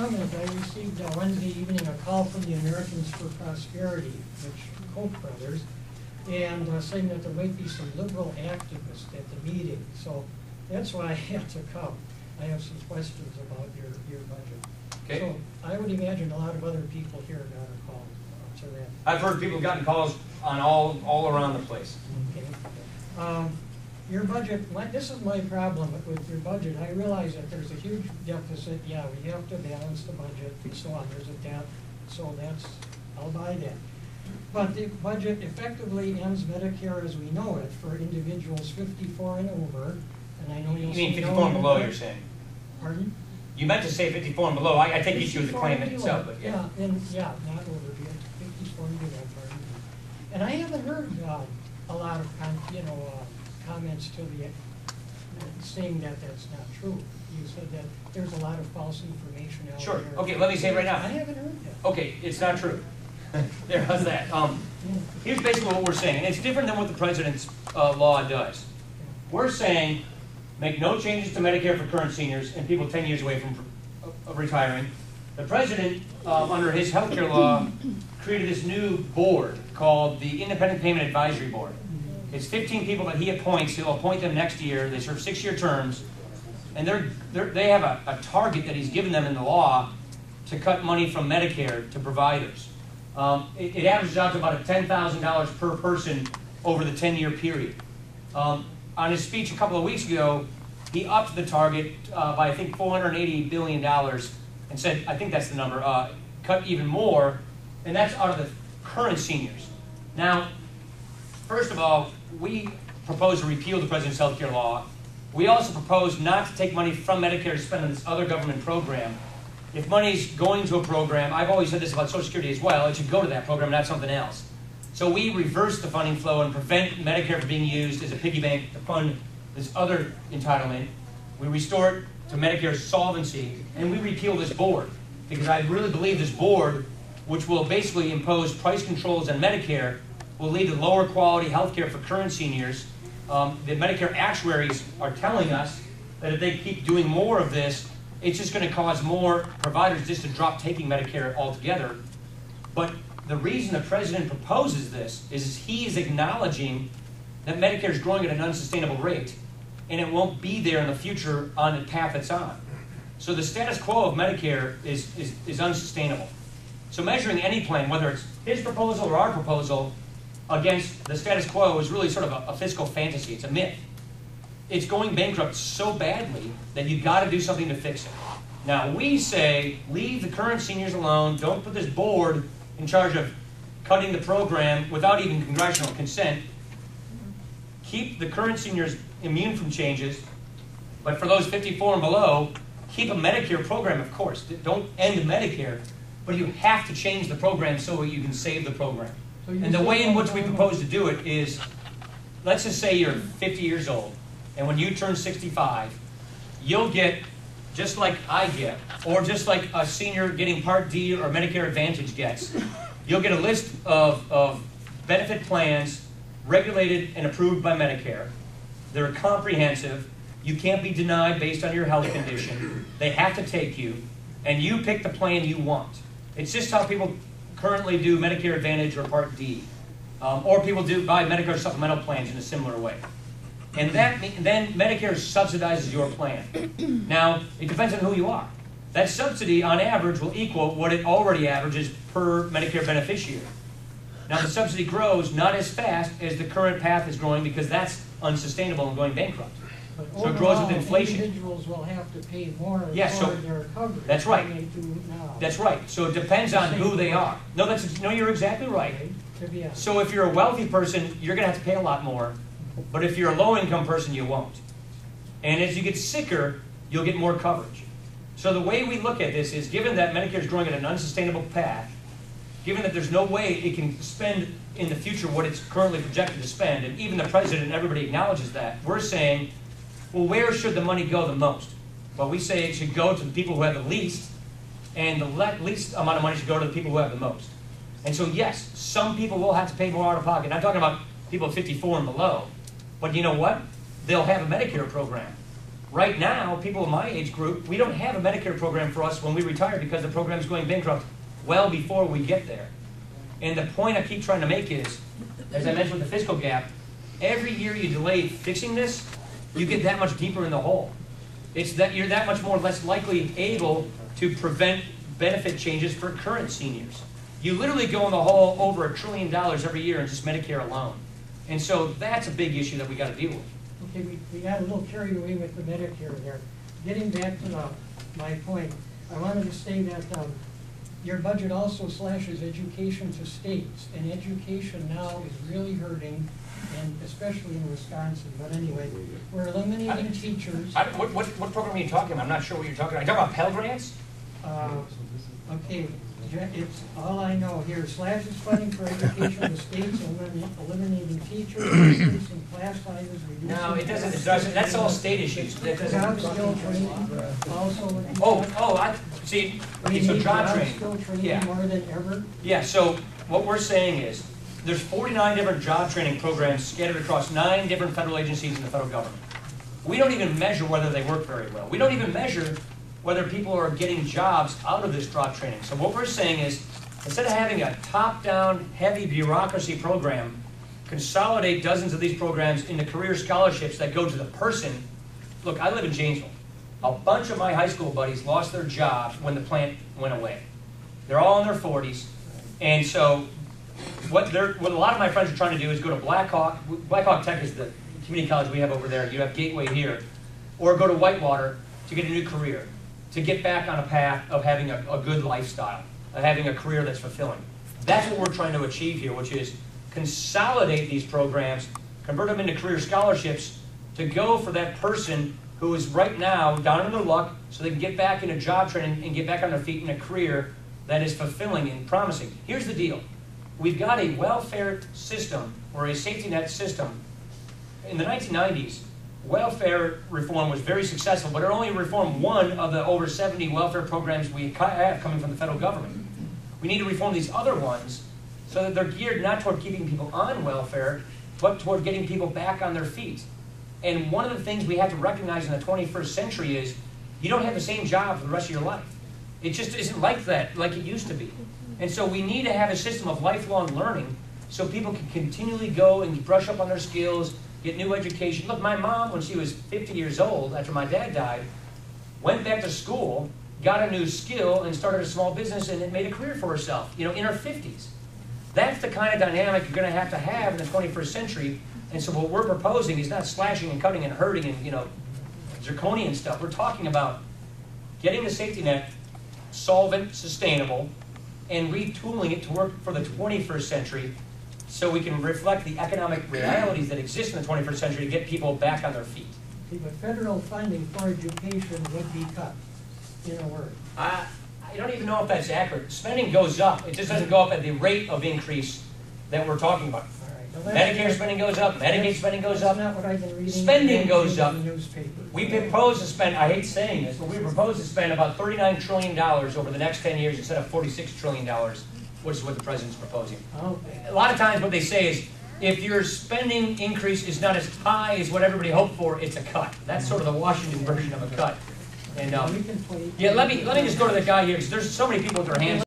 comment. I received Wednesday evening a call from the Americans for Prosperity, which Koch brothers, and saying that there might be some liberal activists at the meeting. So that's why I had to come. I have some questions about your budget. Okay. So I would imagine a lot of other people here got a call to that. I've heard people have gotten calls on all around the place. Okay. Your budget, this is my problem with your budget. I realize that there's a huge deficit. Yeah, we have to balance the budget and so on. There's a debt, so I'll buy that. But the budget effectively ends Medicare as we know it for individuals 54 and over. And I know you'll You mean see 54 and below, you're saying? Pardon? You meant to say 54 and below. I take issue with the claim itself, but yeah. Yeah, not over, 54 and below, pardon me. And I haven't heard a lot of, comments to the, saying that that's not true. You said that there's a lot of false information out Sure. there. Okay, let me say it right now. I haven't heard that. Okay, it's not true. There, how's that? Here's basically what we're saying, and it's different than what the president's law does. We're saying make no changes to Medicare for current seniors and people 10 years away from retiring. The president, under his health care law, created this new board called the Independent Payment Advisory Board. It's 15 people that he appoints. He'll appoint them next year. They serve 6-year terms. And they have a target that he's given them in the law to cut money from Medicare to providers. It averages out to about $10,000 per person over the 10-year period. On his speech a couple of weeks ago, he upped the target by, I think, $480 billion and said, I think that's the number, cut even more, and that's out of the current seniors. Now, first of all, we propose to repeal the president's health care law. We also propose not to take money from Medicare to spend on this other government program. If money's going to a program, I've always said this about Social Security as well, it should go to that program, not something else. So we reverse the funding flow and prevent Medicare from being used as a piggy bank to fund this other entitlement. We restore it to Medicare's solvency, and we repeal this board. Because I really believe this board, which will basically impose price controls on Medicare, will lead to lower quality health care for current seniors. The Medicare actuaries are telling us that if they keep doing more of this, it's just going to cause more providers just to drop taking Medicare altogether. But the reason the president proposes this is he is acknowledging that Medicare is growing at an unsustainable rate, and it won't be there in the future on the path it's on. So the status quo of Medicare is unsustainable. So measuring any plan, whether it's his proposal or our proposal, against the status quo is really sort of a fiscal fantasy. It's a myth. It's going bankrupt so badly that you've got to do something to fix it. Now, we say, leave the current seniors alone. Don't put this board in charge of cutting the program without even congressional consent. Keep the current seniors immune from changes. But for those 54 and below, keep a Medicare program, of course. Don't end Medicare. But you have to change the program so you can save the program. And the way in which we propose to do it is, let's just say you're 50 years old, and when you turn 65, you'll get, just like I get, or just like a senior getting Part D or Medicare Advantage gets, you'll get a list of benefit plans regulated and approved by Medicare. They're comprehensive. You can't be denied based on your health condition. They have to take you, and you pick the plan you want. It's just how people currently do Medicare Advantage or Part D. Or people do buy Medicare supplemental plans in a similar way. And then Medicare subsidizes your plan. Now, it depends on who you are. That subsidy, on average, will equal what it already averages per Medicare beneficiary. Now, the subsidy grows not as fast as the current path is growing because that's unsustainable and going bankrupt. But so it grows with inflation. Individuals will have to pay more for their coverage. That's right. Than they do now. That's right. So it depends on who they are. No, you're exactly right. So if you're a wealthy person, you're going to have to pay a lot more. But if you're a low-income person, you won't. And as you get sicker, you'll get more coverage. So the way we look at this is, given that Medicare is growing at an unsustainable path, given that there's no way it can spend in the future what it's currently projected to spend, and even the president and everybody acknowledges that, we're saying, well, where should the money go the most? Well, we say it should go to the people who have the least, and the least amount of money should go to the people who have the most. And so, yes, some people will have to pay more out of pocket. I'm talking about people 54 and below. But you know what? They'll have a Medicare program. Right now, people in my age group, we don't have a Medicare program for us when we retire because the program's going bankrupt well before we get there. And the point I keep trying to make is, as I mentioned with the fiscal gap, every year you delay fixing this, you get that much deeper in the hole. It's that you're that much more less likely able to prevent benefit changes for current seniors. You literally go in the hole over $1 trillion every year in just Medicare alone. And so that's a big issue that we got to deal with. Okay, we got a little carried away with the Medicare there. Getting back to my point, I wanted to say that your budget also slashes education to states, and education now is really hurting, and especially in Wisconsin. But anyway, we're eliminating teachers. What program are you talking about? I'm not sure what you're talking about. Are you talking about Pell Grants? Okay, it's all I know here. Slashes funding for education to states, eliminating teachers, increasing class sizes, reducing. No, it doesn't. That's all state issues. That Job doesn't. skill training also. I see. We Okay, so need job skill training. training Yeah. more than ever. Yeah. So what we're saying is, there's 49 different job training programs scattered across 9 different federal agencies in the federal government. We don't even measure whether they work very well. We don't even measure whether people are getting jobs out of this job training. So what we're saying is, instead of having a top-down, heavy bureaucracy program, consolidate dozens of these programs into career scholarships that go to the person. Look, I live in Janesville. A bunch of my high school buddies lost their jobs when the plant went away. They're all in their 40s. And so what a lot of my friends are trying to do is go to Blackhawk. Blackhawk Tech is the community college we have over there. You have Gateway here. Or go to Whitewater to get a new career, to get back on a path of having a good lifestyle, of having a career that's fulfilling. That's what we're trying to achieve here, which is consolidate these programs, convert them into career scholarships to go for that person who is right now down in their luck so they can get back into job training and get back on their feet in a career that is fulfilling and promising. Here's the deal. We've got a welfare system or a safety net system. In the 1990s, welfare reform was very successful, but it only reformed one of the over 70 welfare programs we have coming from the federal government. We need to reform these other ones so that they're geared not toward keeping people on welfare, but toward getting people back on their feet. And one of the things we have to recognize in the 21st century is you don't have the same job for the rest of your life. It just isn't like that, like it used to be. And so we need to have a system of lifelong learning so people can continually go and brush up on their skills, get new education. Look, my mom, when she was 50 years old, after my dad died, went back to school, got a new skill, and started a small business and made a career for herself, in her 50s. That's the kind of dynamic you're going to have in the 21st century. And so what we're proposing is not slashing and cutting and hurting and, draconian stuff. We're talking about getting the safety net solvent, sustainable, and retooling it to work for the 21st century so we can reflect the economic realities that exist in the 21st century to get people back on their feet. Okay, but federal funding for education would be cut, in a word. I don't even know if that's accurate. Spending goes up. It just doesn't go up at the rate of increase that we're talking about. All right. Now Medicare spending goes up. Medicaid spending goes up. That's not what I've been reading. Spending goes up. In the newspaper. We propose to spend, I hate saying this, but we propose to spend about $39 trillion over the next 10 years instead of $46 trillion, which is what the president's proposing. Okay. A lot of times what they say is, if your spending increase is not as high as what everybody hoped for, it's a cut. That's sort of the Washington version of a cut. And We can play. yeah, let me just go to the guy here, because there's so many people with their hands